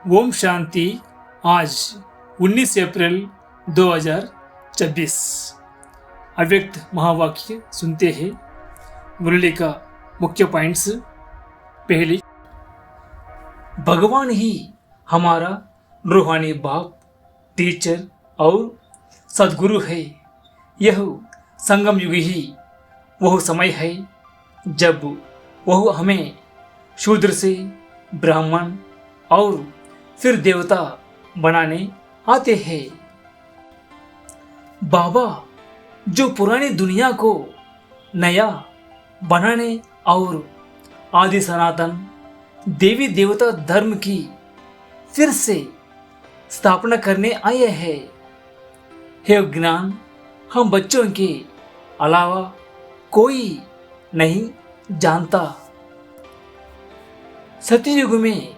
ओम शांति। आज 19 अप्रैल 2024 अव्यक्त महावाक्य सुनते हैं। मुरली का मुख्य पॉइंट्स। पहली, भगवान ही हमारा रूहानी बाप, टीचर और सदगुरु है। यह संगम युग ही वह समय है जब वह हमें शूद्र से ब्राह्मण और फिर देवता बनाने आते हैं। बाबा जो पुरानी दुनिया को नया बनाने और आदि सनातन देवी देवता धर्म की फिर से स्थापना करने आए हैं। यह ज्ञान हम बच्चों के अलावा कोई नहीं जानता। सतयुग में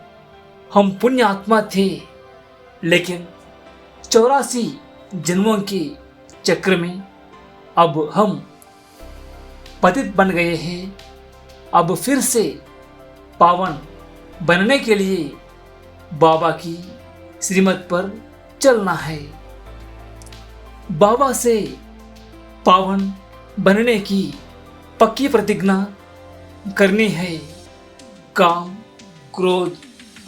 हम पुण्य आत्मा थे, लेकिन 84 जन्मों के चक्र में अब हम पतित बन गए हैं। अब फिर से पावन बनने के लिए बाबा की श्रीमत पर चलना है। बाबा से पावन बनने की पक्की प्रतिज्ञा करनी है। काम, क्रोध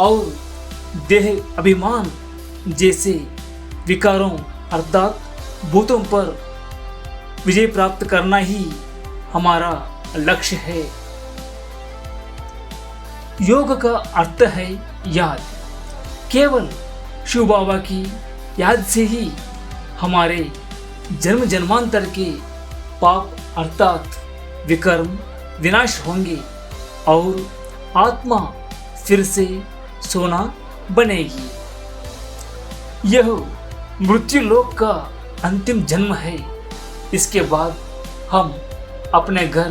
और देह अभिमान जैसे विकारों अर्थात भूतों पर विजय प्राप्त करना ही हमारा लक्ष्य है। योग का अर्थ है याद। केवल शिव बाबा की याद से ही हमारे जन्म जन्मांतर के पाप अर्थात विकर्म विनाश होंगे और आत्मा फिर से सोना बनेगी। यह मृत्यु लोक का अंतिम जन्म है। इसके बाद हम अपने घर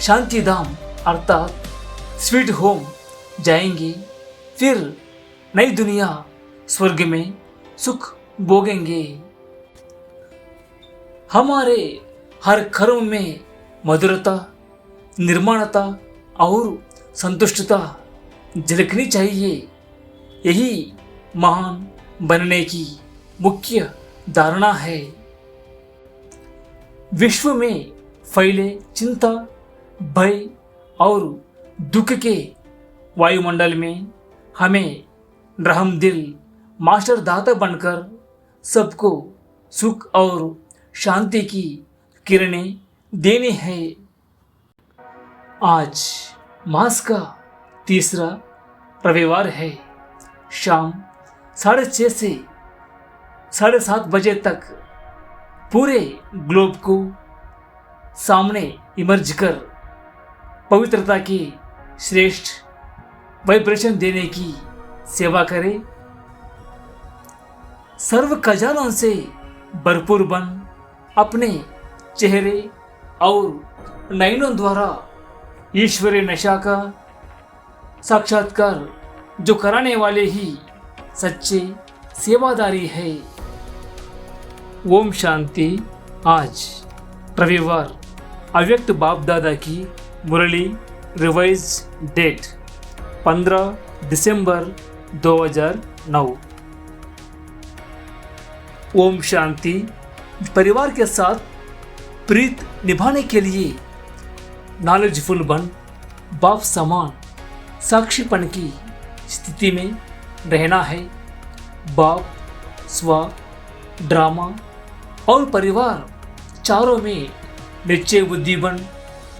शांति धाम अर्थात स्वीट होम जाएंगे। फिर नई दुनिया स्वर्ग में सुख भोगेंगे। हमारे हर कर्म में मधुरता, निर्माणता और संतुष्टता झलकनी चाहिए। यही महान बनने की मुख्य धारणा है। विश्व में फैले चिंता, भय और दुख के वायुमंडल में हमें रहमदिल मास्टर दाता बनकर सबको सुख और शांति की किरणें देनी है। आज मास का तीसरा रविवार है। शाम 6:30 से 7:30 बजे तक पूरे ग्लोब को सामने इमर्ज कर पवित्रता की श्रेष्ठ वाइब्रेशन देने की सेवा करें। सर्व खजानों से भरपूर बन अपने चेहरे और नयनों द्वारा ईश्वरीय नशा का साक्षात्कार जो कराने वाले ही सच्चे सेवादारी है। ओम शांति। आज रविवार अव्यक्त बाप दादा की मुरली रिवाइज डेट 15 दिसंबर 2009। ओम शांति। परिवार के साथ प्रीत निभाने के लिए नॉलेजफुल बन बाप समान साक्षीपन की स्थिति में रहना है। बाप, स्व, ड्रामा और परिवार चारों में निश्चय बुद्धिबन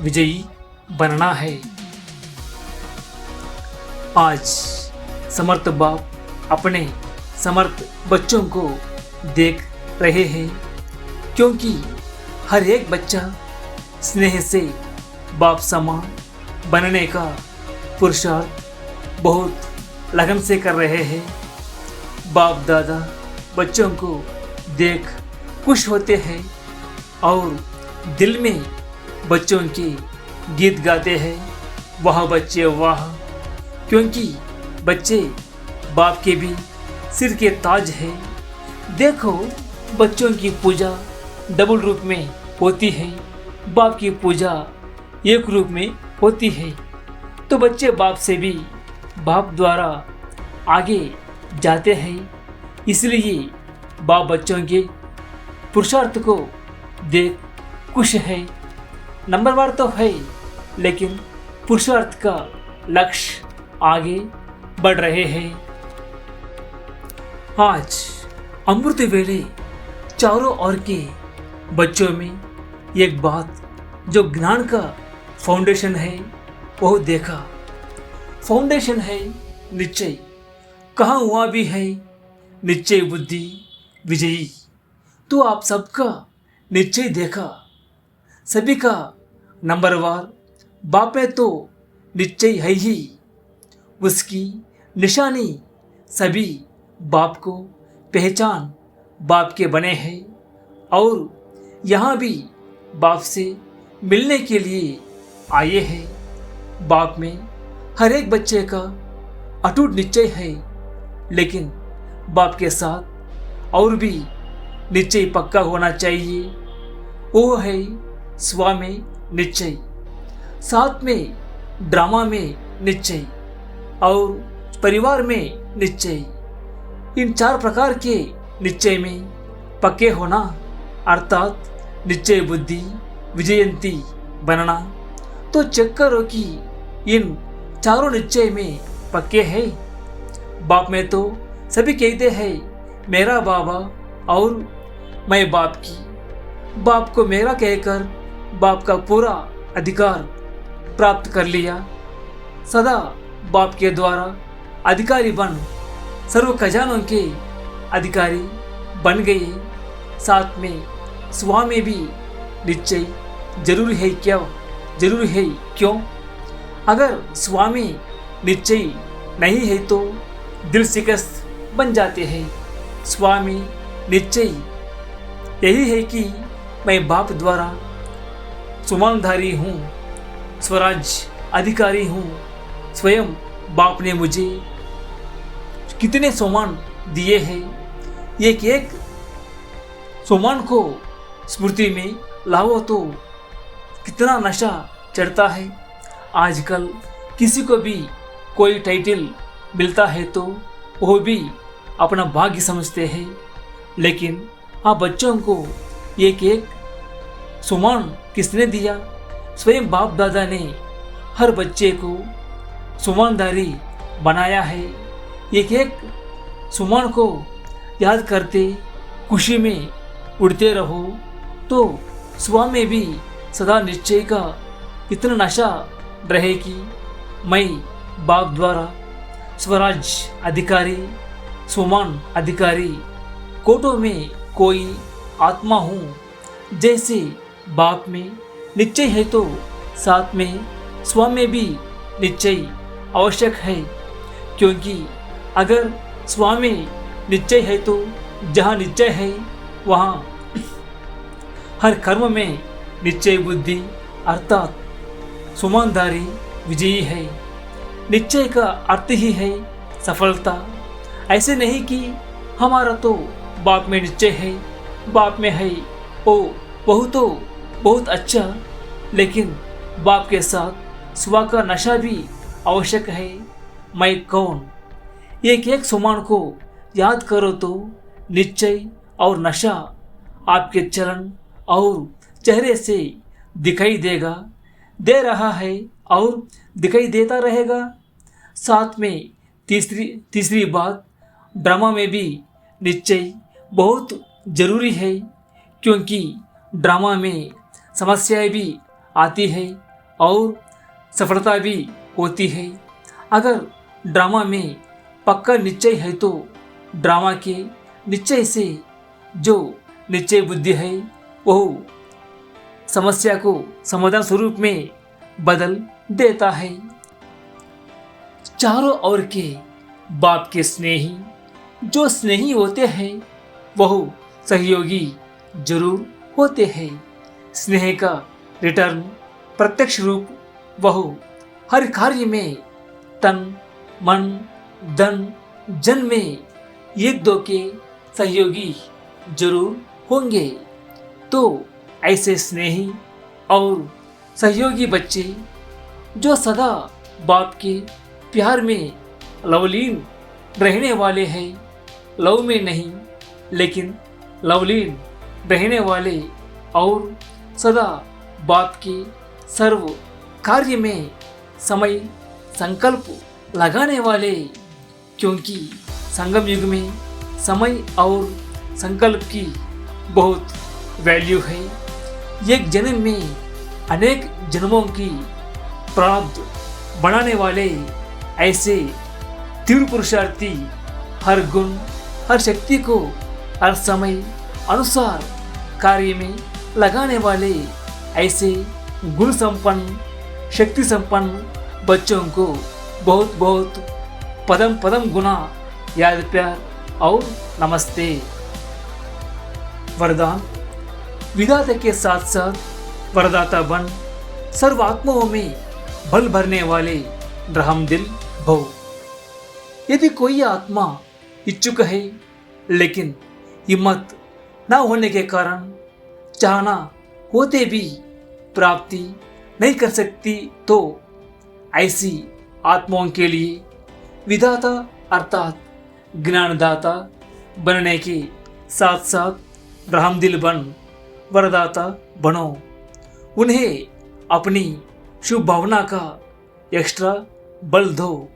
विजयी बनना है। आज समर्थ बाप अपने समर्थ बच्चों को देख रहे हैं, क्योंकि हर एक बच्चा स्नेह से बाप समान बनने का पुरुषार्थ बहुत लगन से कर रहे हैं। बाप दादा बच्चों को देख खुश होते हैं और दिल में बच्चों के गीत गाते हैं। वाह बच्चे वाह, क्योंकि बच्चे बाप के भी सिर के ताज है। देखो, बच्चों की पूजा डबल रूप में होती है, बाप की पूजा एक रूप में होती है। तो बच्चे बाप से भी बाप द्वारा आगे जाते हैं, इसलिए बाप बच्चों के पुरुषार्थ को देख खुश है। नंबरवार तो है, लेकिन पुरुषार्थ का लक्ष्य आगे बढ़ रहे हैं। आज अमृत वेले चारों ओर के बच्चों में एक बात जो ज्ञान का फाउंडेशन है वो देखा। फाउंडेशन है निश्चय, कहाँ हुआ भी है निश्चय बुद्धि विजयी। तो आप सबका निश्चय देखा, सभी का नंबरवार बाप में तो निश्चय है ही, उसकी निशानी सभी बाप को पहचान बाप के बने हैं और यहाँ भी बाप से मिलने के लिए आए हैं। बाप में हर एक बच्चे का अटूट निश्चय है, लेकिन बाप के साथ और भी निश्चय पक्का होना चाहिए। वो है स्व में निश्चय, साथ में ड्रामा में निश्चय और परिवार में निश्चय। इन 4 प्रकार के निश्चय में पक्के होना अर्थात निश्चय बुद्धि विजयंती बनना। तो चेक करो कि इन चारों निश्चय में पक्के हैं। बाप में तो सभी कहते हैं मेरा बाबा और मैं बाप की। बाप को मेरा कहकर बाप का पूरा अधिकार प्राप्त कर लिया, सदा बाप के द्वारा अधिकारी बन सर्व खजानों के अधिकारी बन गए। साथ में स्व में भी निश्चय जरूरी है क्या? जरूरी है क्यों? अगर स्व में निश्चय नहीं है तो दिल शिकस्त बन जाते हैं। स्व में निश्चय यही है कि मैं बाप द्वारा सुमानधारी हूँ, स्वराज अधिकारी हूँ। स्वयं बाप ने मुझे कितने सम्मान दिए हैं, एक एक सम्मान को स्मृति में लाओ तो कितना नशा चढ़ता है। आजकल किसी को भी कोई टाइटल मिलता है तो वो भी अपना भाग्य समझते हैं, लेकिन हाँ बच्चों को एक एक सम्मान किसने दिया? स्वयं बाप दादा ने हर बच्चे को सम्मानदारी बनाया है। एक एक सम्मान को याद करते खुशी में उड़ते रहो तो स्व में भी सदा निश्चय का इतना नशा रहे कि मैं बाप द्वारा स्वराज अधिकारी सम्मान अधिकारी कोटों में कोई आत्मा हूँ। जैसे बाप में निश्चय है तो साथ में स्व में भी निश्चय आवश्यक है, क्योंकि अगर स्व में निश्चय है तो जहाँ निश्चय है वहाँ हर कर्म में निश्चय बुद्धि अर्थात सुमानदारी विजयी है। निश्चय का अर्थ ही है सफलता। ऐसे नहीं कि हमारा तो बाप में निश्चय है, बाप में है ओ वह तो बहुत अच्छा, लेकिन बाप के साथ स्व का नशा भी आवश्यक है। मैं कौन? एक एक सम्मान को याद करो तो निश्चय और नशा आपके चरण और चेहरे से दिखाई देगा, दे रहा है और दिखाई देता रहेगा। साथ में तीसरी बात, ड्रामा में भी निश्चय बहुत ज़रूरी है, क्योंकि ड्रामा में समस्याएं भी आती है और सफलता भी होती है। अगर ड्रामा में पक्का निश्चय है तो ड्रामा के निश्चय से जो निश्चय बुद्धि है वह समस्या को समाधान स्वरूप में बदल देता है। चारों ओर के बाप के स्नेही जो स्नेही होते हैं वह सहयोगी जरूर होते हैं। स्नेह का रिटर्न प्रत्यक्ष रूप वह हर कार्य में तन मन धन जन में एक दो के सहयोगी जरूर होंगे। तो ऐसे स्नेही और सहयोगी बच्चे जो सदा बाप के प्यार में लवलीन रहने वाले हैं, लव में नहीं लेकिन लवलीन रहने वाले और सदा बाप के सर्व कार्य में समय संकल्प लगाने वाले, क्योंकि संगम युग में समय और संकल्प की बहुत वैल्यू है। एक जन्म में अनेक जन्मों की प्रारब्ध बनाने वाले ऐसे तीव्र पुरुषार्थी, हर गुण हर शक्ति को हर समय अनुसार कार्य में लगाने वाले ऐसे गुण संपन्न शक्ति संपन्न बच्चों को बहुत बहुत पदम पदम गुना याद प्यार और नमस्ते। वरदान। विधाता के साथ साथ वरदाता बन सर्व आत्माओं में बल भरने वाले रहमदिल भव। यदि कोई आत्मा इच्छुक है लेकिन हिम्मत न होने के कारण चाहना होते भी प्राप्ति नहीं कर सकती, तो ऐसी आत्माओं के लिए विधाता अर्थात ज्ञानदाता बनने के साथ साथ रहमदिल बन वरदाता बनो। उन्हें अपनी शुभ भावना का एक्स्ट्रा बल दो।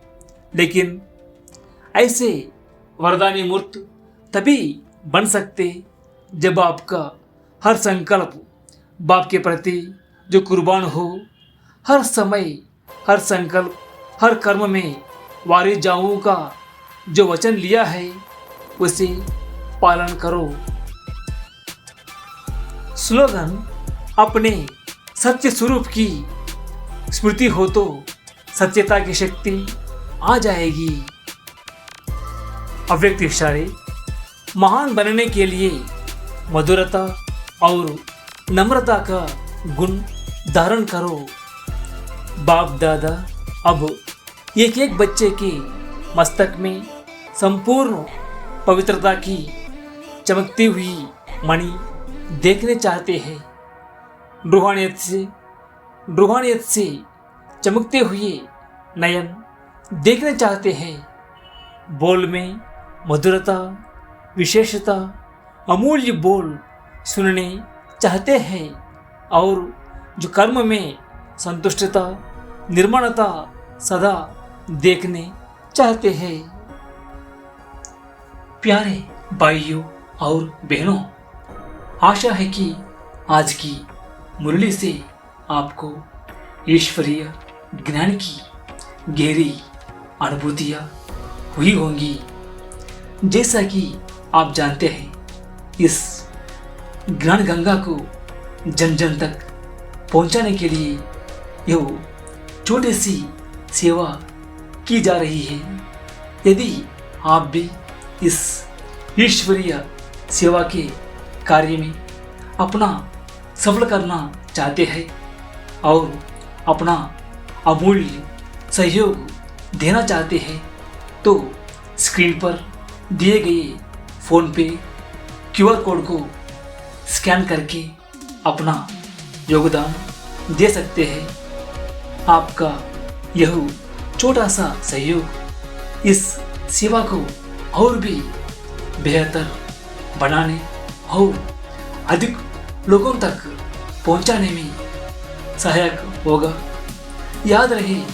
लेकिन ऐसे वरदानी मूर्त तभी बन सकते जब आपका हर संकल्प बाप के प्रति जो कुर्बान हो। हर समय हर संकल्प हर कर्म में वारिस जाऊंगा जो वचन लिया है उसे पालन करो। स्लोगन। अपने सत्य स्वरूप की स्मृति हो तो सत्यता की शक्ति आ जाएगी। अव्यक्त इशारे। महान बनने के लिए मधुरता और नम्रता का गुण धारण करो। बाप दादा अब एक एक बच्चे के मस्तक में संपूर्ण पवित्रता की चमकती हुई मणि देखने चाहते हैं। रूहानियत से चमकते हुए नयन देखने चाहते हैं। बोल में मधुरता विशेषता अमूल्य बोल सुनने चाहते हैं और जो कर्म में संतुष्टता निर्मलता सदा देखने चाहते हैं। प्यारे भाइयों और बहनों, आशा है कि आज की मुरली से आपको ईश्वरीय ज्ञान की गहरी अनुभूतियाँ हुई होंगी। जैसा कि आप जानते हैं, इस ज्ञान गंगा को जन जन तक पहुंचाने के लिए यह छोटी सी सेवा की जा रही है। यदि आप भी इस ईश्वरीय सेवा के कार्य में अपना सफल करना चाहते हैं और अपना अमूल्य सहयोग देना चाहते हैं, तो स्क्रीन पर दिए गए फोन पे QR कोड को स्कैन करके अपना योगदान दे सकते हैं। आपका यह छोटा सा सहयोग इस सेवा को और भी बेहतर बनाने और अधिक लोगों तक पहुंचाने में सहायक होगा। याद रहे,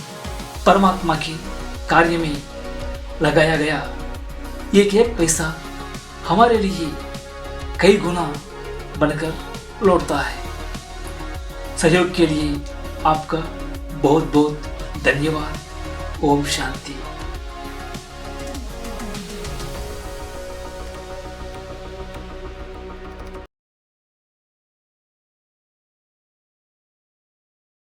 परमात्मा के कार्य में लगाया गया एक एक पैसा हमारे लिए कई गुना बनकर लौटता है। सहयोग के लिए आपका बहुत बहुत धन्यवाद। ओम शांति।